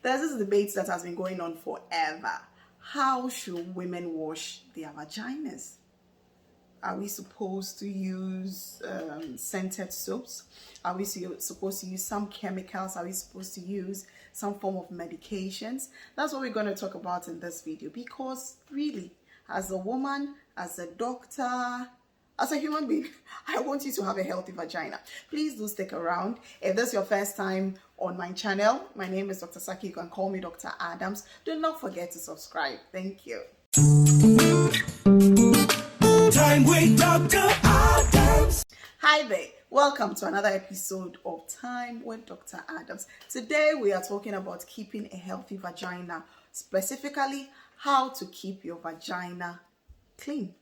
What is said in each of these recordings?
There's this debate that has been going on forever. How should women wash their vaginas? Are we supposed to use scented soaps? Are we supposed to use some chemicals? Are we supposed to use some form of medications? That's what we're going to talk about in this video, because really, as a woman, as a doctor, as a human being, I want you to have a healthy vagina. Please do stick around. If this is your first time on my channel, my name is Dr. Saki. You can call me Dr. Adams. Do not forget to subscribe. Thank you. Time with Dr. Adams. Hi there. Welcome to another episode of Time with Dr. Adams. Today we are talking about keeping a healthy vagina, specifically how to keep your vagina clean.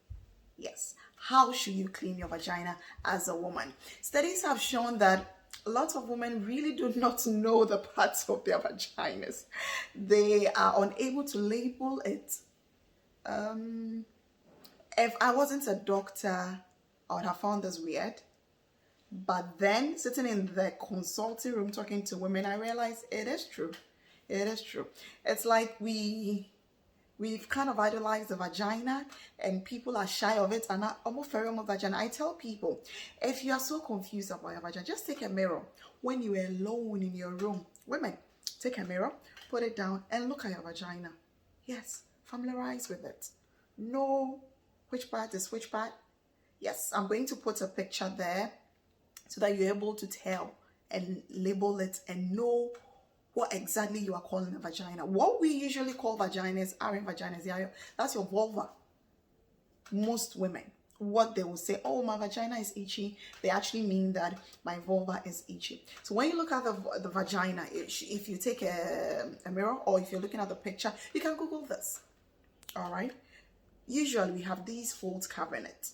Yes, how should you clean your vagina as a woman? Studies have shown that a lot of women really do not know the parts of their vaginas. They are unable to label it. If I wasn't a doctor, I would have found this weird. But then, sitting in the consulting room talking to women, I realized it is true. It is true. It's like we've kind of idolized the vagina, and people are shy of it and are almost afraid of the vagina. I tell people, if you are so confused about your vagina, just take a mirror. When you are alone in your room, women, take a mirror, put it down, and look at your vagina. Yes, familiarize with it. Know which part is which part. Yes, I'm going to put a picture there so that you're able to tell and label it and know what exactly you are calling a vagina. What we usually call vaginas, aren't vaginas, that's your vulva. Most women, what they will say, oh, my vagina is itchy, they actually mean that my vulva is itchy. So when you look at the vagina, if you take a mirror or if you're looking at the picture, you can Google this. All right. Usually we have these folds covering it.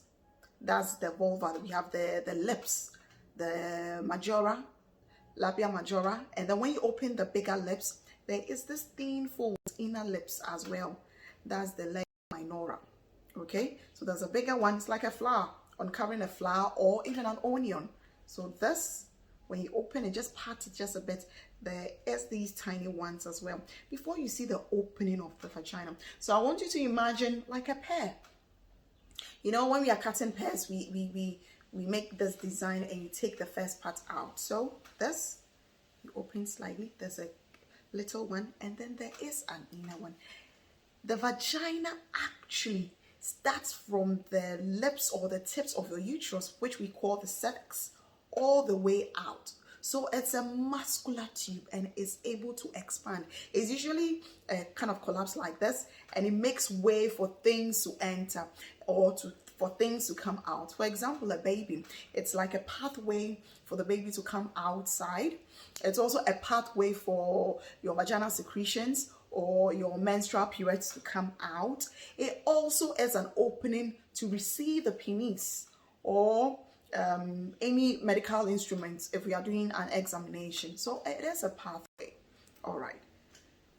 That's the vulva. We have the lips, the majora, labia majora, and then when you open the bigger lips, there is this thin fold, inner lips as well. That's the labia minora. Okay, so there's a bigger one. It's like a flower, uncovering a flower or even an onion. So this, when you open it, just part it just a bit. There is these tiny ones as well before you see the opening of the vagina. So I want you to imagine like a pear. You know, when we are cutting pears, we make this design and you take the first part out. So this, you open slightly, there's a little one, and then there is an inner one. The vagina actually starts from the lips or the tips of your uterus, which we call the cervix, all the way out. So it's a muscular tube and is able to expand. It's usually kind of collapsed like this, and it makes way for things to enter or for things to come out. For example, a baby, it's like a pathway for the baby to come outside. It's also a pathway for your vaginal secretions or your menstrual periods to come out. It also is an opening to receive the penis or any medical instruments if we are doing an examination. So it is a pathway. All right.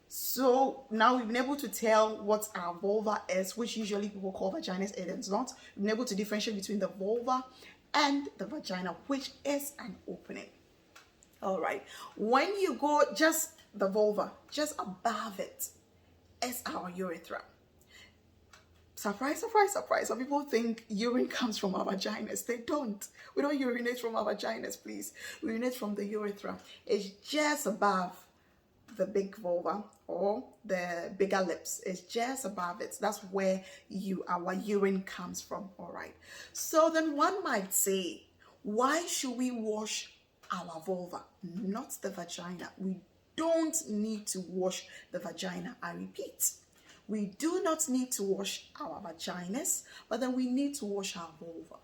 So now we've been able to tell what our vulva is, which usually people call vaginas. It is not. We've been able to differentiate between the vulva and the vagina, which is an opening. All right. When you go just the vulva, just above it is our urethra. Surprise, surprise, surprise. Some people think urine comes from our vaginas. They don't. We don't urinate from our vaginas, please. We urinate from the urethra. It's just above the big vulva or the bigger lips. It's just above it. That's where our urine comes from. All right. So then one might say, why should we wash our vulva, not the vagina? We don't need to wash the vagina. I repeat. We do not need to wash our vaginas, but then we need to wash our vulva.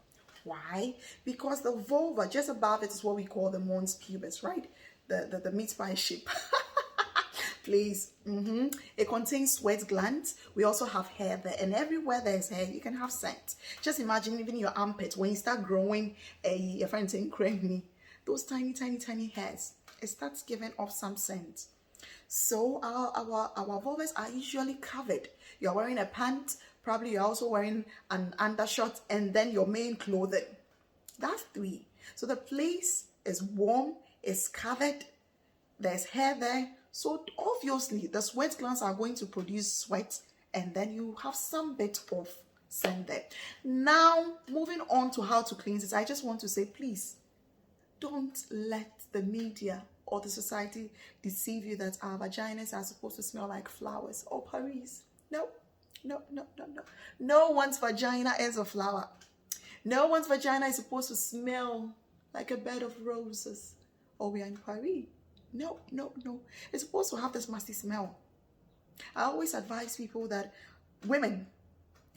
Why? Because the vulva, just above it, is what we call the mons pubis, right? The meat pie shape. Please. It contains sweat glands. We also have hair there, and everywhere there's hair, you can have scent. Just imagine even your armpit, when you start growing your friend saying creamy, those tiny, tiny, tiny hairs, it starts giving off some scent. So our vulvas are usually covered. You're wearing a pant, probably you're also wearing an undershirt, and then your main clothing. That's 3. So the place is warm, it's covered, there's hair there, So obviously the sweat glands are going to produce sweat, and then you have some bit of scent there. Now, moving on to how to cleanse it, I just want to say, please don't let the media or the society deceive you that our vaginas are supposed to smell like flowers or Paris. No, no, no, no, no. No one's vagina is a flower. No one's vagina is supposed to smell like a bed of roses or we are in Paris. No, no, no. It's supposed to have this musty smell. I always advise people that women,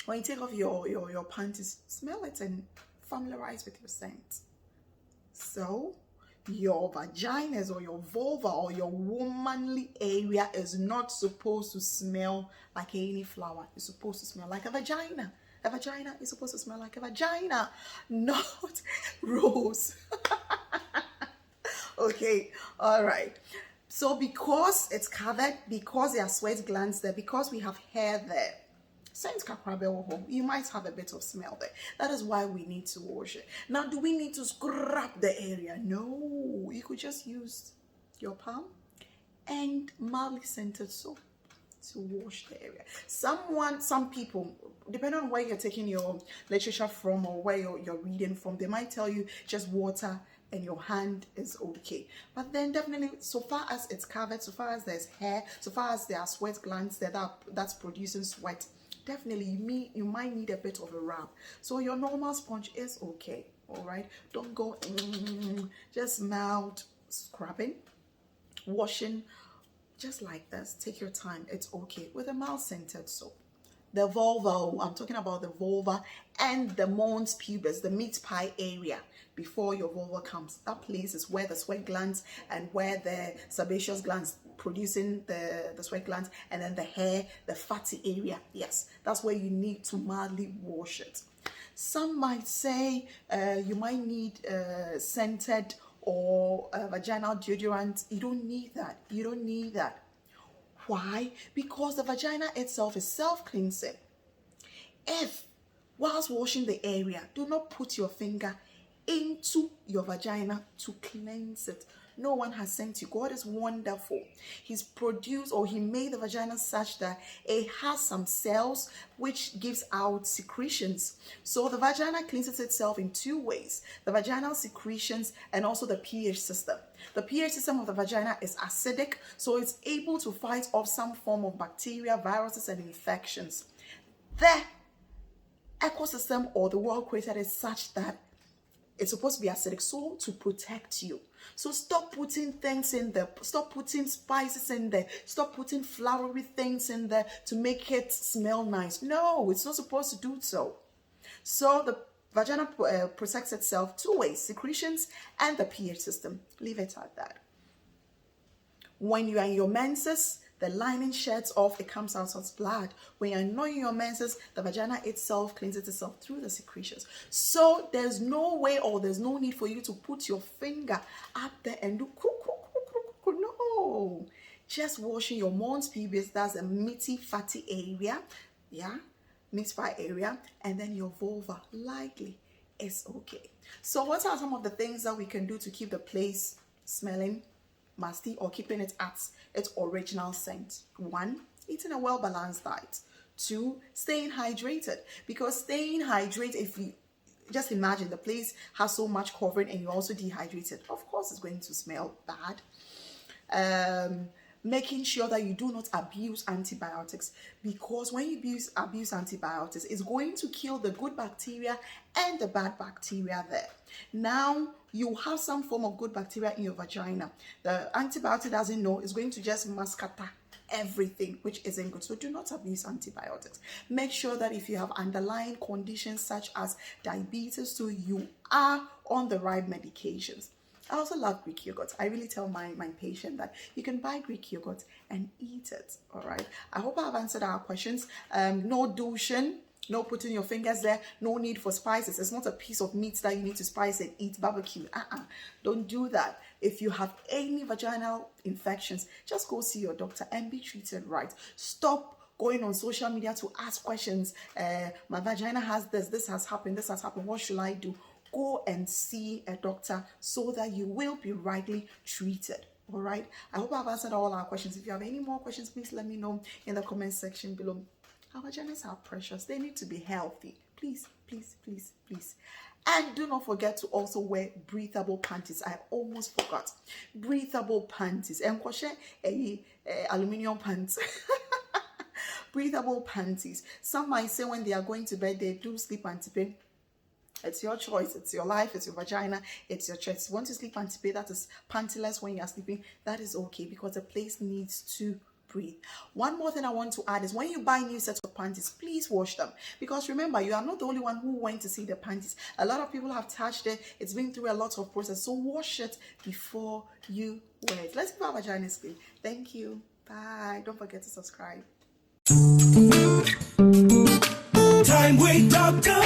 when you take off your panties, smell it and familiarize with your scent. So your vaginas or your vulva or your womanly area is not supposed to smell like any flower. It's supposed to smell like a vagina. A vagina is supposed to smell like a vagina, not rose. Okay, all right. So because it's covered, because there are sweat glands there, because we have hair there, you might have a bit of smell there. That is why we need to wash it. Now, do we need to scrub the area? No, you could just use your palm and mildly scented soap to wash the area. Some people, depending on where you're taking your literature from or where you're reading from, they might tell you just water and your hand is okay. But then definitely, so far as it's covered, so far as there's hair, so far as there are sweat glands that's producing sweat, definitely you might need a bit of a rub. So your normal sponge is okay. All right, don't go just mild scrubbing, washing, just like this. Take your time, it's okay, with a mild scented soap. The vulva, I'm talking about the vulva and the mons pubis, the meat pie area before your vulva comes. That place is where the sweat glands and where the sebaceous glands producing the sweat glands, and then the hair, the fatty area. Yes, that's where you need to mildly wash it. Some might say you might need scented or vaginal deodorant. You don't need that. You don't need that. Why? Because the vagina itself is self-cleansing. If, whilst washing the area, do not put your finger into your vagina to cleanse it. No one has sent you. God is wonderful. He's produced, or he made the vagina such that it has some cells which gives out secretions. So the vagina cleanses itself in two ways: the vaginal secretions and also the pH system. The pH system of the vagina is acidic, so it's able to fight off some form of bacteria, viruses, and infections. The ecosystem or the world created is such that it's supposed to be acidic, so to protect you. So stop putting things in there. Stop putting spices in there. Stop putting flowery things in there to make it smell nice. No, it's not supposed to do so. So the vagina protects itself two ways: secretions and the pH system. Leave it at that. When you are in your menses, the lining sheds off, it comes out as blood. When you're not in your menses, the vagina itself cleanses itself through the secretions. So there's no way or there's no need for you to put your finger up there and do no. Just washing your mons pubis, that's a meaty, fatty area. Yeah, meat pie area, and then your vulva lightly is okay. So what are some of the things that we can do to keep the place smelling musty or keeping it at its original scent? 1, eating a well-balanced diet. 2, staying hydrated, because staying hydrated, if you just imagine the place has so much covering and you're also dehydrated, of course it's going to smell bad. Making sure that you do not abuse antibiotics, because when you abuse antibiotics, it's going to kill the good bacteria and the bad bacteria there. Now you have some form of good bacteria in your vagina. The antibiotic doesn't know, it's going to just mascata everything, which isn't good. So do not abuse antibiotics. Make sure that if you have underlying conditions such as diabetes, so you are on the right medications. I also love Greek yogurt. I really tell my patient that you can buy Greek yogurt and eat it. All right. I hope I've answered our questions. No douching, no putting your fingers there, no need for spices. It's not a piece of meat that you need to spice and eat, barbecue. Don't do that. If you have any vaginal infections, just go see your doctor and be treated right. Stop going on social media to ask questions. My vagina has this has happened, what should I do? Go and see a doctor so that you will be rightly treated. All right. I hope I've answered all our questions. If you have any more questions, please let me know in the comment section below. Our vaginas are precious. They need to be healthy. Please, please, please, please. And do not forget to also wear breathable panties. I almost forgot. Breathable panties. And aluminium pants. Breathable panties. Some might say when they are going to bed, they do sleep antipay. It's your choice, it's your life, it's your vagina, it's your choice. You want to sleep antipay, that is pantyless when you are sleeping, that is okay, because the place needs to breathe. One more thing I want to add is when you buy new sets of panties, please wash them, because remember, you are not the only one who went to see the panties. A lot of people have touched it. It's been through a lot of process, so wash it before you wear it. Let's keep our vaginas clean. Thank you. Bye. Don't forget to subscribe. Time with Dr.